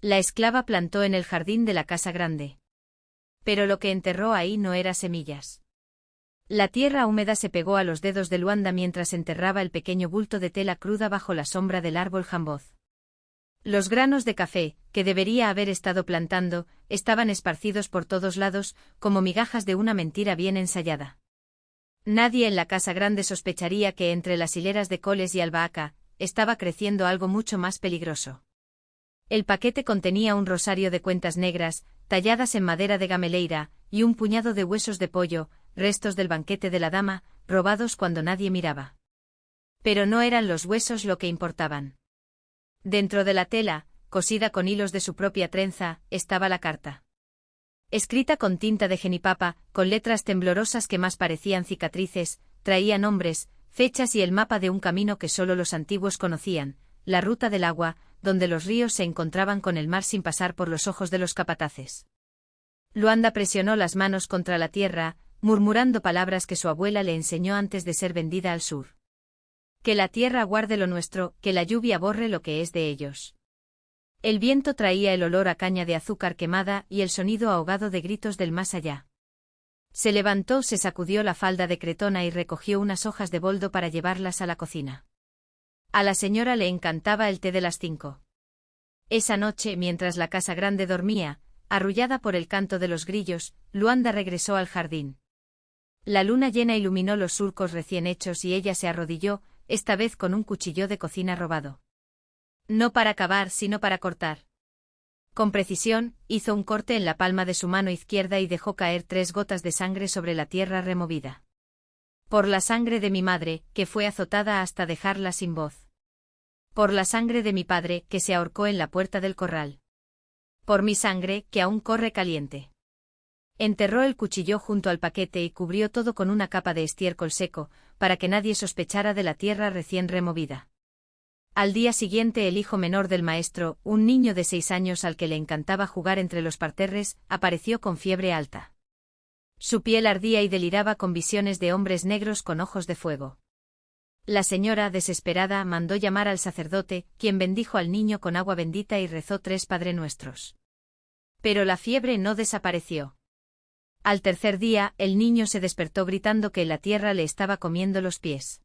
La esclava plantó en el jardín de la casa grande. Pero lo que enterró ahí no era semillas. La tierra húmeda se pegó a los dedos de Luanda mientras enterraba el pequeño bulto de tela cruda bajo la sombra del árbol jamboz. Los granos de café, que debería haber estado plantando, estaban esparcidos por todos lados, como migajas de una mentira bien ensayada. Nadie en la casa grande sospecharía que entre las hileras de coles y albahaca, estaba creciendo algo mucho más peligroso. El paquete contenía un rosario de cuentas negras, talladas en madera de gameleira, y un puñado de huesos de pollo, restos del banquete de la dama, robados cuando nadie miraba. Pero no eran los huesos lo que importaban. Dentro de la tela, cosida con hilos de su propia trenza, estaba la carta. Escrita con tinta de genipapa, con letras temblorosas que más parecían cicatrices, traía nombres, fechas y el mapa de un camino que solo los antiguos conocían, la ruta del agua, donde los ríos se encontraban con el mar sin pasar por los ojos de los capataces. Luanda presionó las manos contra la tierra, murmurando palabras que su abuela le enseñó antes de ser vendida al sur. Que la tierra guarde lo nuestro, que la lluvia borre lo que es de ellos. El viento traía el olor a caña de azúcar quemada y el sonido ahogado de gritos del más allá. Se levantó, se sacudió la falda de cretona y recogió unas hojas de boldo para llevarlas a la cocina. A la señora le encantaba el té de las 5. Esa noche, mientras la casa grande dormía, arrullada por el canto de los grillos, Luanda regresó al jardín. La luna llena iluminó los surcos recién hechos y ella se arrodilló, esta vez con un cuchillo de cocina robado. No para cavar, sino para cortar. Con precisión, hizo un corte en la palma de su mano izquierda y dejó caer 3 gotas de sangre sobre la tierra removida. Por la sangre de mi madre, que fue azotada hasta dejarla sin voz. Por la sangre de mi padre, que se ahorcó en la puerta del corral. Por mi sangre, que aún corre caliente. Enterró el cuchillo junto al paquete y cubrió todo con una capa de estiércol seco, para que nadie sospechara de la tierra recién removida. Al día siguiente el hijo menor del maestro, un niño de 6 años al que le encantaba jugar entre los parterres, apareció con fiebre alta. Su piel ardía y deliraba con visiones de hombres negros con ojos de fuego. La señora, desesperada, mandó llamar al sacerdote, quien bendijo al niño con agua bendita y rezó 3 Padre Nuestros. Pero la fiebre no desapareció. Al tercer día, el niño se despertó gritando que la tierra le estaba comiendo los pies.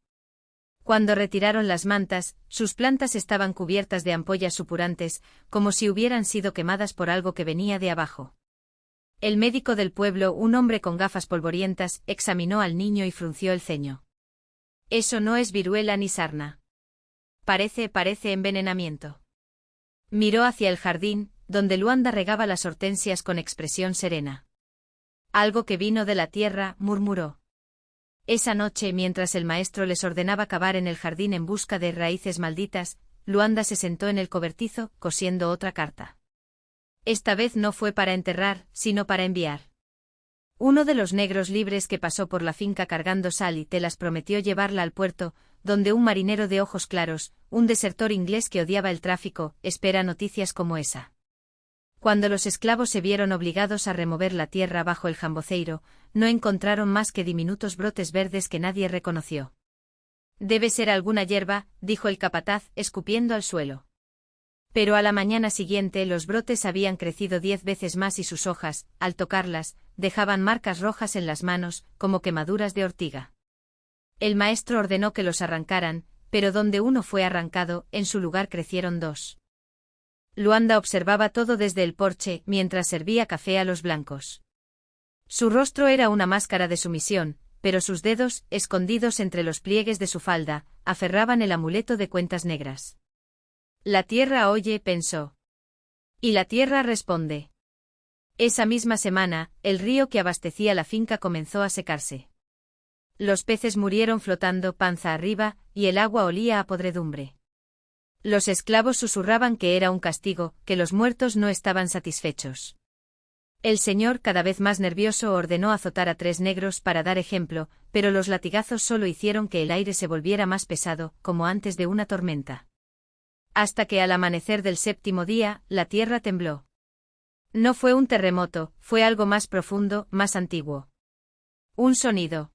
Cuando retiraron las mantas, sus plantas estaban cubiertas de ampollas supurantes, como si hubieran sido quemadas por algo que venía de abajo. El médico del pueblo, un hombre con gafas polvorientas, examinó al niño y frunció el ceño. Eso no es viruela ni sarna. Parece envenenamiento. Miró hacia el jardín, donde Luanda regaba las hortensias con expresión serena. Algo que vino de la tierra, murmuró. Esa noche, mientras el maestro les ordenaba cavar en el jardín en busca de raíces malditas, Luanda se sentó en el cobertizo, cosiendo otra carta. Esta vez no fue para enterrar, sino para enviar. Uno de los negros libres que pasó por la finca cargando sal y telas prometió llevarla al puerto, donde un marinero de ojos claros, un desertor inglés que odiaba el tráfico, espera noticias como esa. Cuando los esclavos se vieron obligados a remover la tierra bajo el jamboceiro, no encontraron más que diminutos brotes verdes que nadie reconoció. Debe ser alguna hierba, dijo el capataz, escupiendo al suelo. Pero a la mañana siguiente los brotes habían crecido 10 veces más y sus hojas, al tocarlas, dejaban marcas rojas en las manos, como quemaduras de ortiga. El maestro ordenó que los arrancaran, pero donde uno fue arrancado, en su lugar crecieron 2. Luanda observaba todo desde el porche, mientras servía café a los blancos. Su rostro era una máscara de sumisión, pero sus dedos, escondidos entre los pliegues de su falda, aferraban el amuleto de cuentas negras. La tierra oye, pensó. Y la tierra responde. Esa misma semana, el río que abastecía la finca comenzó a secarse. Los peces murieron flotando panza arriba, y el agua olía a podredumbre. Los esclavos susurraban que era un castigo, que los muertos no estaban satisfechos. El señor, cada vez más nervioso, ordenó azotar a 3 negros para dar ejemplo, pero los latigazos solo hicieron que el aire se volviera más pesado, como antes de una tormenta. Hasta que al amanecer del 7º día, la tierra tembló. No fue un terremoto, fue algo más profundo, más antiguo. Un sonido.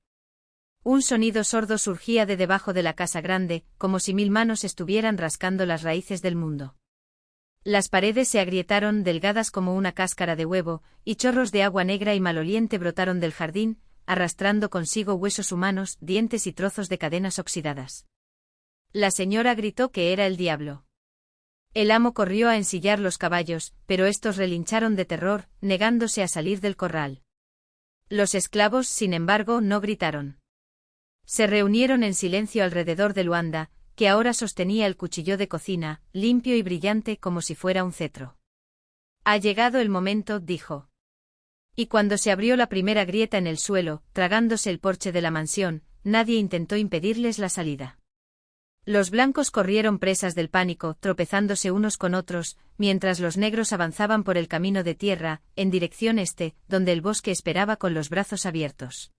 Un sonido sordo surgía de debajo de la casa grande, como si 1000 manos estuvieran rascando las raíces del mundo. Las paredes se agrietaron, delgadas como una cáscara de huevo, y chorros de agua negra y maloliente brotaron del jardín, arrastrando consigo huesos humanos, dientes y trozos de cadenas oxidadas. La señora gritó que era el diablo. El amo corrió a ensillar los caballos, pero estos relincharon de terror, negándose a salir del corral. Los esclavos, sin embargo, no gritaron. Se reunieron en silencio alrededor de Luanda, que ahora sostenía el cuchillo de cocina, limpio y brillante como si fuera un cetro. Ha llegado el momento, dijo. Y cuando se abrió la primera grieta en el suelo, tragándose el porche de la mansión, nadie intentó impedirles la salida. Los blancos corrieron presas del pánico, tropezándose unos con otros, mientras los negros avanzaban por el camino de tierra, en dirección este, donde el bosque esperaba con los brazos abiertos.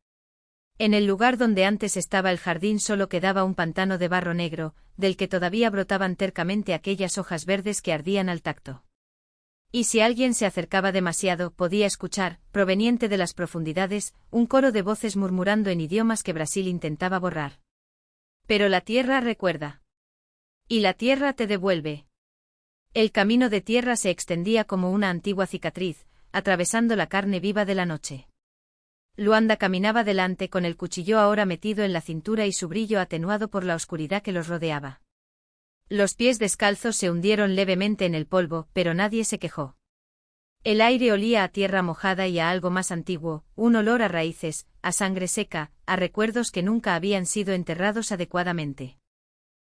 En el lugar donde antes estaba el jardín solo quedaba un pantano de barro negro, del que todavía brotaban tercamente aquellas hojas verdes que ardían al tacto. Y si alguien se acercaba demasiado, podía escuchar, proveniente de las profundidades, un coro de voces murmurando en idiomas que Brasil intentaba borrar. Pero la tierra recuerda. Y la tierra te devuelve. El camino de tierra se extendía como una antigua cicatriz, atravesando la carne viva de la noche. Luanda caminaba delante con el cuchillo ahora metido en la cintura y su brillo atenuado por la oscuridad que los rodeaba. Los pies descalzos se hundieron levemente en el polvo, pero nadie se quejó. El aire olía a tierra mojada y a algo más antiguo, un olor a raíces, a sangre seca, a recuerdos que nunca habían sido enterrados adecuadamente.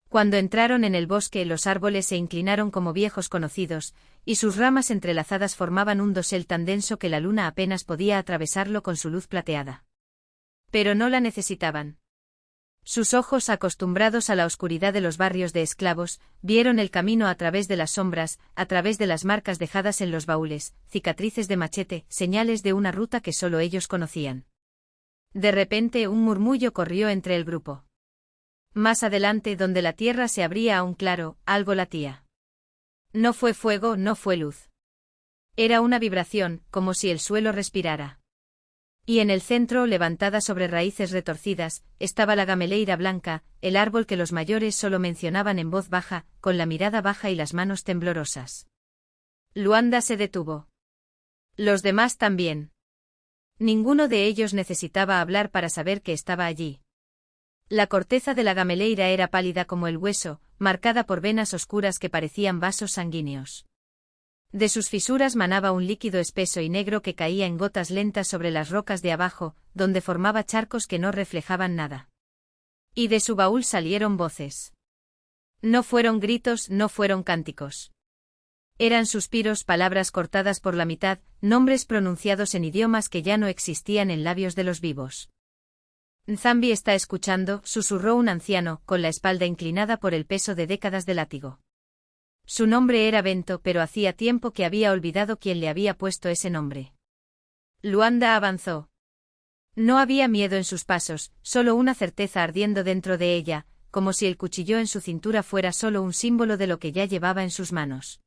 Cuando entraron en el bosque, los árboles se inclinaron como viejos conocidos, y sus ramas entrelazadas formaban un dosel tan denso que la luna apenas podía atravesarlo con su luz plateada. Pero no la necesitaban. Sus ojos, acostumbrados a la oscuridad de los barrios de esclavos, vieron el camino a través de las sombras, a través de las marcas dejadas en los baúles, cicatrices de machete, señales de una ruta que solo ellos conocían. De repente un murmullo corrió entre el grupo. Más adelante, donde la tierra se abría aún claro, algo latía. No fue fuego, no fue luz. Era una vibración, como si el suelo respirara. Y en el centro, levantada sobre raíces retorcidas, estaba la gameleira blanca, el árbol que los mayores solo mencionaban en voz baja, con la mirada baja y las manos temblorosas. Luanda se detuvo. Los demás también. Ninguno de ellos necesitaba hablar para saber que estaba allí. La corteza de la gameleira era pálida como el hueso, marcada por venas oscuras que parecían vasos sanguíneos. De sus fisuras manaba un líquido espeso y negro que caía en gotas lentas sobre las rocas de abajo, donde formaba charcos que no reflejaban nada. Y de su baúl salieron voces. No fueron gritos, no fueron cánticos. Eran suspiros, palabras cortadas por la mitad, nombres pronunciados en idiomas que ya no existían en labios de los vivos. Nzambi está escuchando, susurró un anciano, con la espalda inclinada por el peso de décadas de látigo. Su nombre era Bento, pero hacía tiempo que había olvidado quién le había puesto ese nombre. Luanda avanzó. No había miedo en sus pasos, solo una certeza ardiendo dentro de ella, como si el cuchillo en su cintura fuera solo un símbolo de lo que ya llevaba en sus manos.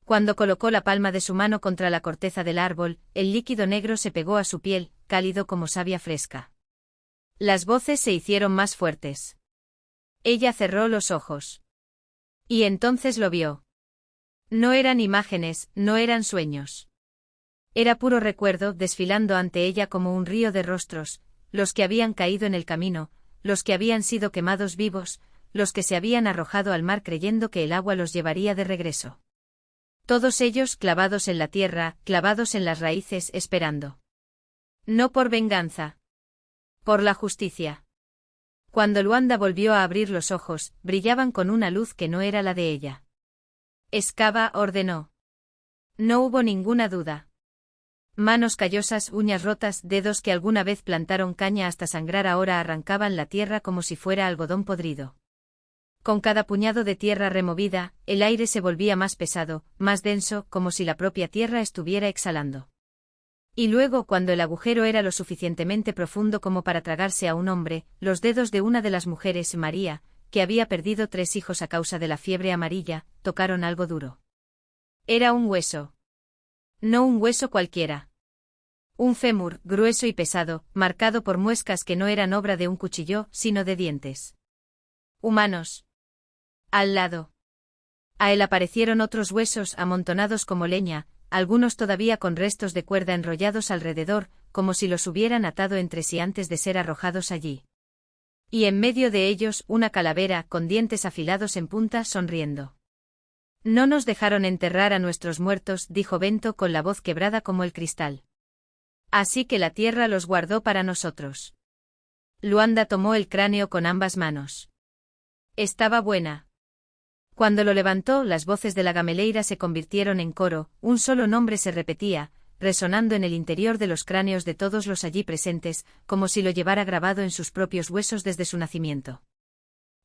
Cuando colocó la palma de su mano contra la corteza del árbol, el líquido negro se pegó a su piel, cálido como savia fresca. Las voces se hicieron más fuertes. Ella cerró los ojos. Y entonces lo vio. No eran imágenes, no eran sueños. Era puro recuerdo desfilando ante ella como un río de rostros, los que habían caído en el camino, los que habían sido quemados vivos, los que se habían arrojado al mar creyendo que el agua los llevaría de regreso. Todos ellos clavados en la tierra, clavados en las raíces, esperando. No por venganza. Por la justicia. Cuando Luanda volvió a abrir los ojos, brillaban con una luz que no era la de ella. Excava, ordenó. No hubo ninguna duda. Manos callosas, uñas rotas, dedos que alguna vez plantaron caña hasta sangrar ahora arrancaban la tierra como si fuera algodón podrido. Con cada puñado de tierra removida, el aire se volvía más pesado, más denso, como si la propia tierra estuviera exhalando. Y luego, cuando el agujero era lo suficientemente profundo como para tragarse a un hombre, los dedos de una de las mujeres, María, que había perdido 3 hijos a causa de la fiebre amarilla, tocaron algo duro. Era un hueso. No un hueso cualquiera. Un fémur, grueso y pesado, marcado por muescas que no eran obra de un cuchillo, sino de dientes. Humanos. Al lado. A él aparecieron otros huesos amontonados como leña, algunos todavía con restos de cuerda enrollados alrededor, como si los hubieran atado entre sí antes de ser arrojados allí. Y en medio de ellos una calavera con dientes afilados en punta sonriendo. No nos dejaron enterrar a nuestros muertos, dijo Bento con la voz quebrada como el cristal. Así que la tierra los guardó para nosotros. Luanda tomó el cráneo con ambas manos. Estaba buena. Cuando lo levantó, las voces de la gameleira se convirtieron en coro, un solo nombre se repetía, resonando en el interior de los cráneos de todos los allí presentes, como si lo llevara grabado en sus propios huesos desde su nacimiento.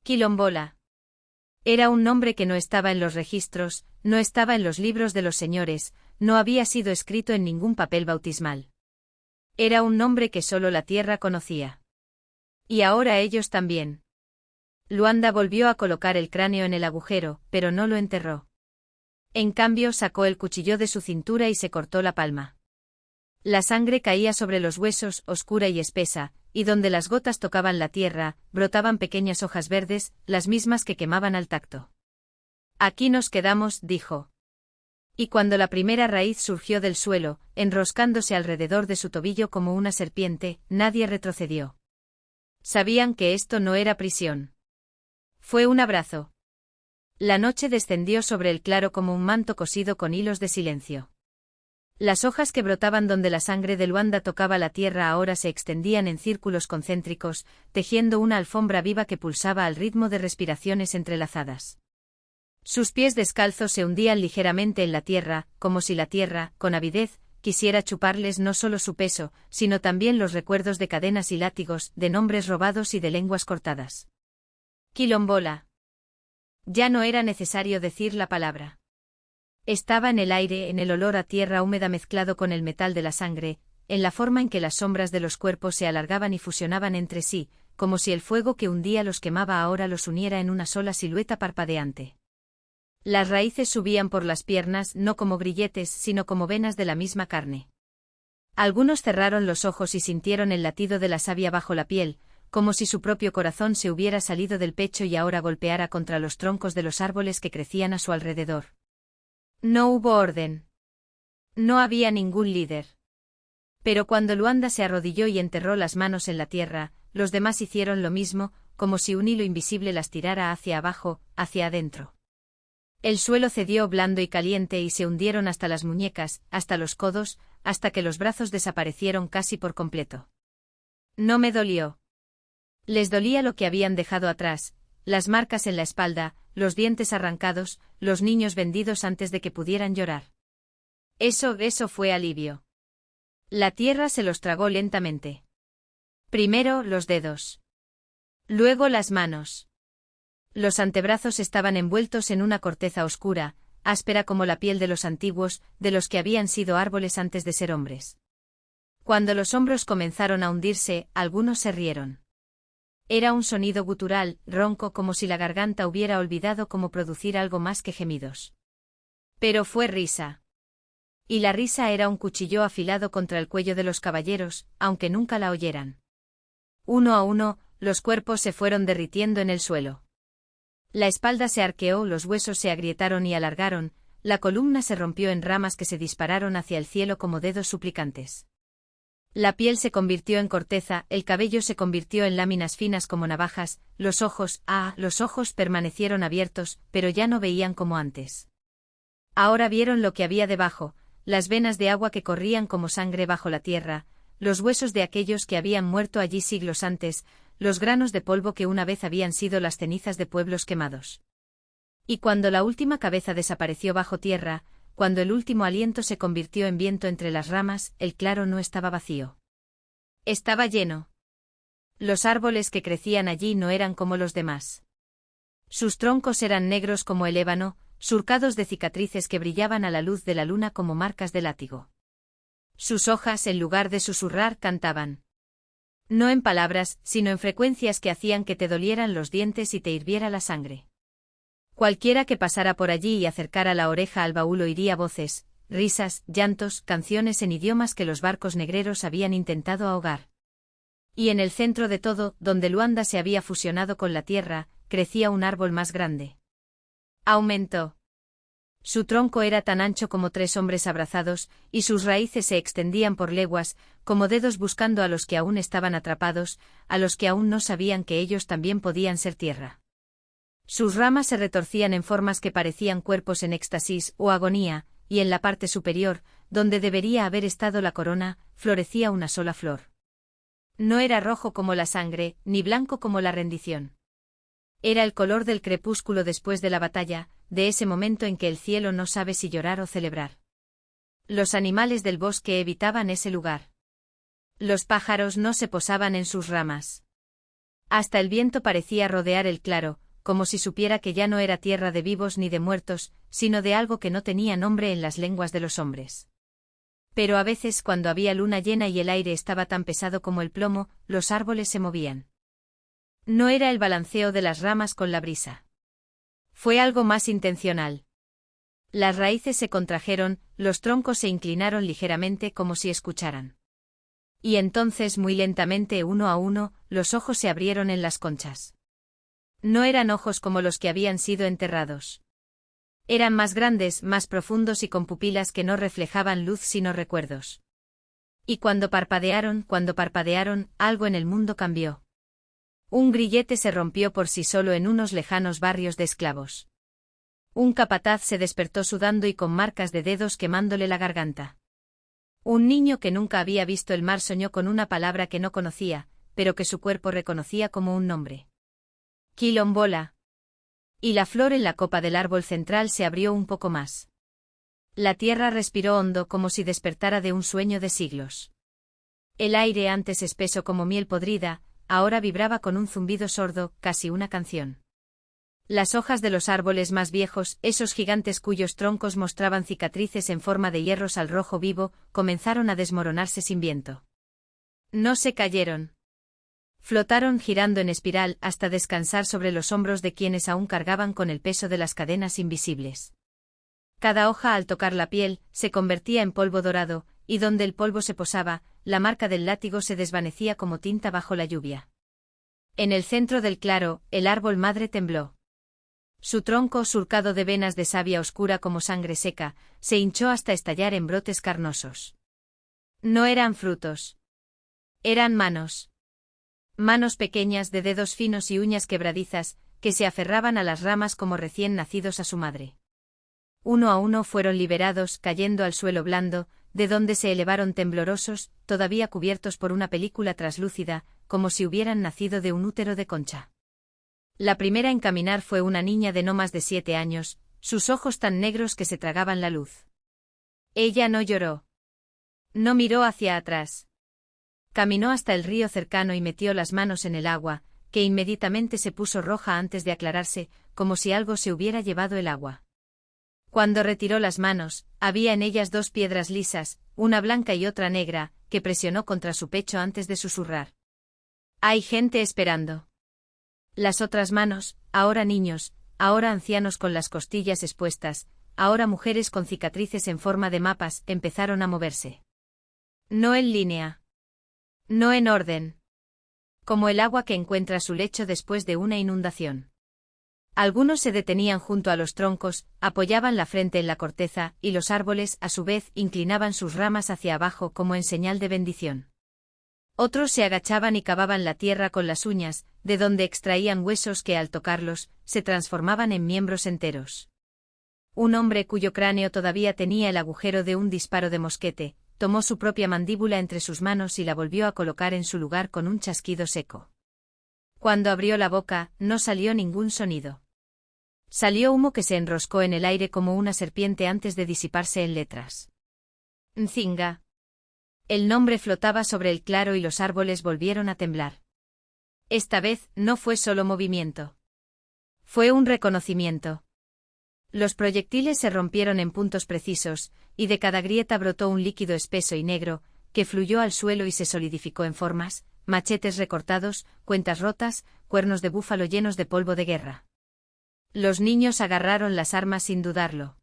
Quilombola. Era un nombre que no estaba en los registros, no estaba en los libros de los señores, no había sido escrito en ningún papel bautismal. Era un nombre que solo la tierra conocía. Y ahora ellos también. Luanda volvió a colocar el cráneo en el agujero, pero no lo enterró. En cambio sacó el cuchillo de su cintura y se cortó la palma. La sangre caía sobre los huesos, oscura y espesa, y donde las gotas tocaban la tierra, brotaban pequeñas hojas verdes, las mismas que quemaban al tacto. Aquí nos quedamos, dijo. Y cuando la primera raíz surgió del suelo, enroscándose alrededor de su tobillo como una serpiente, nadie retrocedió. Sabían que esto no era prisión. Fue un abrazo. La noche descendió sobre el claro como un manto cosido con hilos de silencio. Las hojas que brotaban donde la sangre de Luanda tocaba la tierra ahora se extendían en círculos concéntricos, tejiendo una alfombra viva que pulsaba al ritmo de respiraciones entrelazadas. Sus pies descalzos se hundían ligeramente en la tierra, como si la tierra, con avidez, quisiera chuparles no solo su peso, sino también los recuerdos de cadenas y látigos, de nombres robados y de lenguas cortadas. Quilombola. Ya no era necesario decir la palabra. Estaba en el aire, en el olor a tierra húmeda mezclado con el metal de la sangre, en la forma en que las sombras de los cuerpos se alargaban y fusionaban entre sí, como si el fuego que un día los quemaba ahora los uniera en una sola silueta parpadeante. Las raíces subían por las piernas no como grilletes sino como venas de la misma carne. Algunos cerraron los ojos y sintieron el latido de la savia bajo la piel, como si su propio corazón se hubiera salido del pecho y ahora golpeara contra los troncos de los árboles que crecían a su alrededor. No hubo orden. No había ningún líder. Pero cuando Luanda se arrodilló y enterró las manos en la tierra, los demás hicieron lo mismo, como si un hilo invisible las tirara hacia abajo, hacia adentro. El suelo cedió blando y caliente y se hundieron hasta las muñecas, hasta los codos, hasta que los brazos desaparecieron casi por completo. No me dolió. Les dolía lo que habían dejado atrás, las marcas en la espalda, los dientes arrancados, los niños vendidos antes de que pudieran llorar. Eso fue alivio. La tierra se los tragó lentamente. Primero los dedos. Luego las manos. Los antebrazos estaban envueltos en una corteza oscura, áspera como la piel de los antiguos, de los que habían sido árboles antes de ser hombres. Cuando los hombros comenzaron a hundirse, algunos se rieron. Era un sonido gutural, ronco como si la garganta hubiera olvidado cómo producir algo más que gemidos. Pero fue risa. Y la risa era un cuchillo afilado contra el cuello de los caballeros, aunque nunca la oyeran. Uno a uno, los cuerpos se fueron derritiendo en el suelo. La espalda se arqueó, los huesos se agrietaron y alargaron, la columna se rompió en ramas que se dispararon hacia el cielo como dedos suplicantes. La piel se convirtió en corteza, el cabello se convirtió en láminas finas como navajas, los ojos permanecieron abiertos, pero ya no veían como antes. Ahora vieron lo que había debajo, las venas de agua que corrían como sangre bajo la tierra, los huesos de aquellos que habían muerto allí siglos antes, los granos de polvo que una vez habían sido las cenizas de pueblos quemados. Y cuando la última cabeza desapareció bajo tierra, cuando el último aliento se convirtió en viento entre las ramas, el claro no estaba vacío. Estaba lleno. Los árboles que crecían allí no eran como los demás. Sus troncos eran negros como el ébano, surcados de cicatrices que brillaban a la luz de la luna como marcas de látigo. Sus hojas, en lugar de susurrar, cantaban. No en palabras, sino en frecuencias que hacían que te dolieran los dientes y te hirviera la sangre. Cualquiera que pasara por allí y acercara la oreja al baúl oiría voces, risas, llantos, canciones en idiomas que los barcos negreros habían intentado ahogar. Y en el centro de todo, donde Luanda se había fusionado con la tierra, crecía un árbol más grande. Aumentó. Su tronco era tan ancho como 3 hombres abrazados, y sus raíces se extendían por leguas, como dedos buscando a los que aún estaban atrapados, a los que aún no sabían que ellos también podían ser tierra. Sus ramas se retorcían en formas que parecían cuerpos en éxtasis o agonía, y en la parte superior, donde debería haber estado la corona, florecía una sola flor. No era rojo como la sangre, ni blanco como la rendición. Era el color del crepúsculo después de la batalla, de ese momento en que el cielo no sabe si llorar o celebrar. Los animales del bosque evitaban ese lugar. Los pájaros no se posaban en sus ramas. Hasta el viento parecía rodear el claro, como si supiera que ya no era tierra de vivos ni de muertos, sino de algo que no tenía nombre en las lenguas de los hombres. Pero a veces, cuando había luna llena y el aire estaba tan pesado como el plomo, los árboles se movían. No era el balanceo de las ramas con la brisa. Fue algo más intencional. Las raíces se contrajeron, los troncos se inclinaron ligeramente como si escucharan. Y entonces, muy lentamente, uno a uno, los ojos se abrieron en las conchas. No eran ojos como los que habían sido enterrados. Eran más grandes, más profundos y con pupilas que no reflejaban luz sino recuerdos. Y cuando parpadearon, algo en el mundo cambió. Un grillete se rompió por sí solo en unos lejanos barrios de esclavos. Un capataz se despertó sudando y con marcas de dedos quemándole la garganta. Un niño que nunca había visto el mar soñó con una palabra que no conocía, pero que su cuerpo reconocía como un nombre. Quilombola. Y la flor en la copa del árbol central se abrió un poco más. La tierra respiró hondo como si despertara de un sueño de siglos. El aire, antes espeso como miel podrida, ahora vibraba con un zumbido sordo, casi una canción. Las hojas de los árboles más viejos, esos gigantes cuyos troncos mostraban cicatrices en forma de hierros al rojo vivo, comenzaron a desmoronarse sin viento. No se cayeron. Flotaron girando en espiral hasta descansar sobre los hombros de quienes aún cargaban con el peso de las cadenas invisibles. Cada hoja al tocar la piel, se convertía en polvo dorado, y donde el polvo se posaba, la marca del látigo se desvanecía como tinta bajo la lluvia. En el centro del claro, el árbol madre tembló. Su tronco, surcado de venas de savia oscura como sangre seca, se hinchó hasta estallar en brotes carnosos. No eran frutos. Eran manos. Manos pequeñas de dedos finos y uñas quebradizas, que se aferraban a las ramas como recién nacidos a su madre. Uno a uno fueron liberados, cayendo al suelo blando, de donde se elevaron temblorosos, todavía cubiertos por una película traslúcida, como si hubieran nacido de un útero de concha. La primera en caminar fue una niña de no más de 7 años, sus ojos tan negros que se tragaban la luz. Ella no lloró. No miró hacia atrás. Caminó hasta el río cercano y metió las manos en el agua, que inmediatamente se puso roja antes de aclararse, como si algo se hubiera llevado el agua. Cuando retiró las manos, había en ellas 2 piedras lisas, una blanca y otra negra, que presionó contra su pecho antes de susurrar. Hay gente esperando. Las otras manos, ahora niños, ahora ancianos con las costillas expuestas, ahora mujeres con cicatrices en forma de mapas, empezaron a moverse. No en línea. No en orden. Como el agua que encuentra su lecho después de una inundación. Algunos se detenían junto a los troncos, apoyaban la frente en la corteza, y los árboles, a su vez, inclinaban sus ramas hacia abajo como en señal de bendición. Otros se agachaban y cavaban la tierra con las uñas, de donde extraían huesos que, al tocarlos, se transformaban en miembros enteros. Un hombre cuyo cráneo todavía tenía el agujero de un disparo de mosquete, tomó su propia mandíbula entre sus manos y la volvió a colocar en su lugar con un chasquido seco. Cuando abrió la boca, no salió ningún sonido. Salió humo que se enroscó en el aire como una serpiente antes de disiparse en letras. Nzinga. El nombre flotaba sobre el claro y los árboles volvieron a temblar. Esta vez, no fue solo movimiento. Fue un reconocimiento. Los proyectiles se rompieron en puntos precisos, y de cada grieta brotó un líquido espeso y negro, que fluyó al suelo y se solidificó en formas, machetes recortados, cuentas rotas, cuernos de búfalo llenos de polvo de guerra. Los niños agarraron las armas sin dudarlo.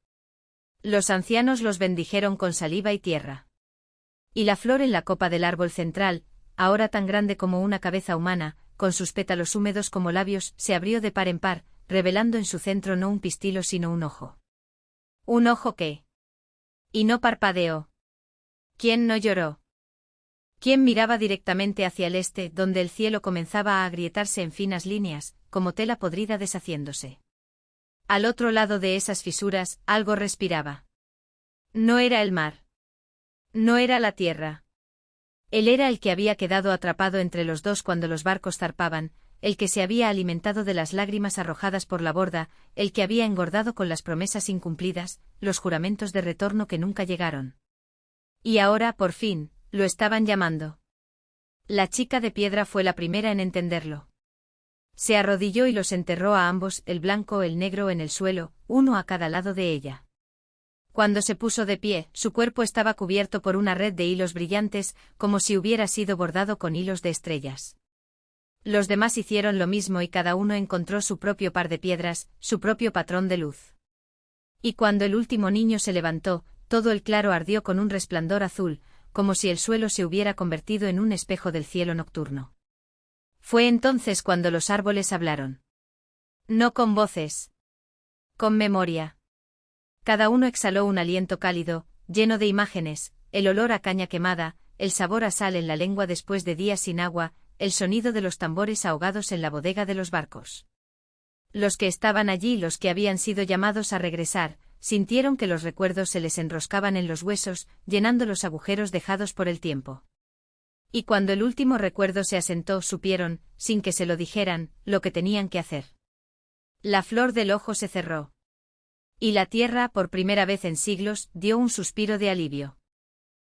Los ancianos los bendijeron con saliva y tierra. Y la flor en la copa del árbol central, ahora tan grande como una cabeza humana, con sus pétalos húmedos como labios, se abrió de par en par, revelando en su centro no un pistilo sino un ojo. Un ojo que. Y no parpadeó. ¿Quién no lloró? ¿Quién miraba directamente hacia el este, donde el cielo comenzaba a agrietarse en finas líneas, como tela podrida deshaciéndose? Al otro lado de esas fisuras, algo respiraba. No era el mar. No era la tierra. Él era el que había quedado atrapado entre los dos cuando los barcos zarpaban, el que se había alimentado de las lágrimas arrojadas por la borda, el que había engordado con las promesas incumplidas, los juramentos de retorno que nunca llegaron. Y ahora, por fin, lo estaban llamando. La chica de piedra fue la primera en entenderlo. Se arrodilló y los enterró a ambos, el blanco el negro en el suelo, uno a cada lado de ella. Cuando se puso de pie, su cuerpo estaba cubierto por una red de hilos brillantes, como si hubiera sido bordado con hilos de estrellas. Los demás hicieron lo mismo y cada uno encontró su propio par de piedras, su propio patrón de luz. Y cuando el último niño se levantó, todo el claro ardió con un resplandor azul, como si el suelo se hubiera convertido en un espejo del cielo nocturno. Fue entonces cuando los árboles hablaron. No con voces. Con memoria. Cada uno exhaló un aliento cálido, lleno de imágenes, el olor a caña quemada, el sabor a sal en la lengua después de días sin agua, el sonido de los tambores ahogados en la bodega de los barcos. Los que estaban allí, los que habían sido llamados a regresar, sintieron que los recuerdos se les enroscaban en los huesos, llenando los agujeros dejados por el tiempo. Y cuando el último recuerdo se asentó, supieron, sin que se lo dijeran, lo que tenían que hacer. La flor del ojo se cerró. Y la tierra, por primera vez en siglos, dio un suspiro de alivio.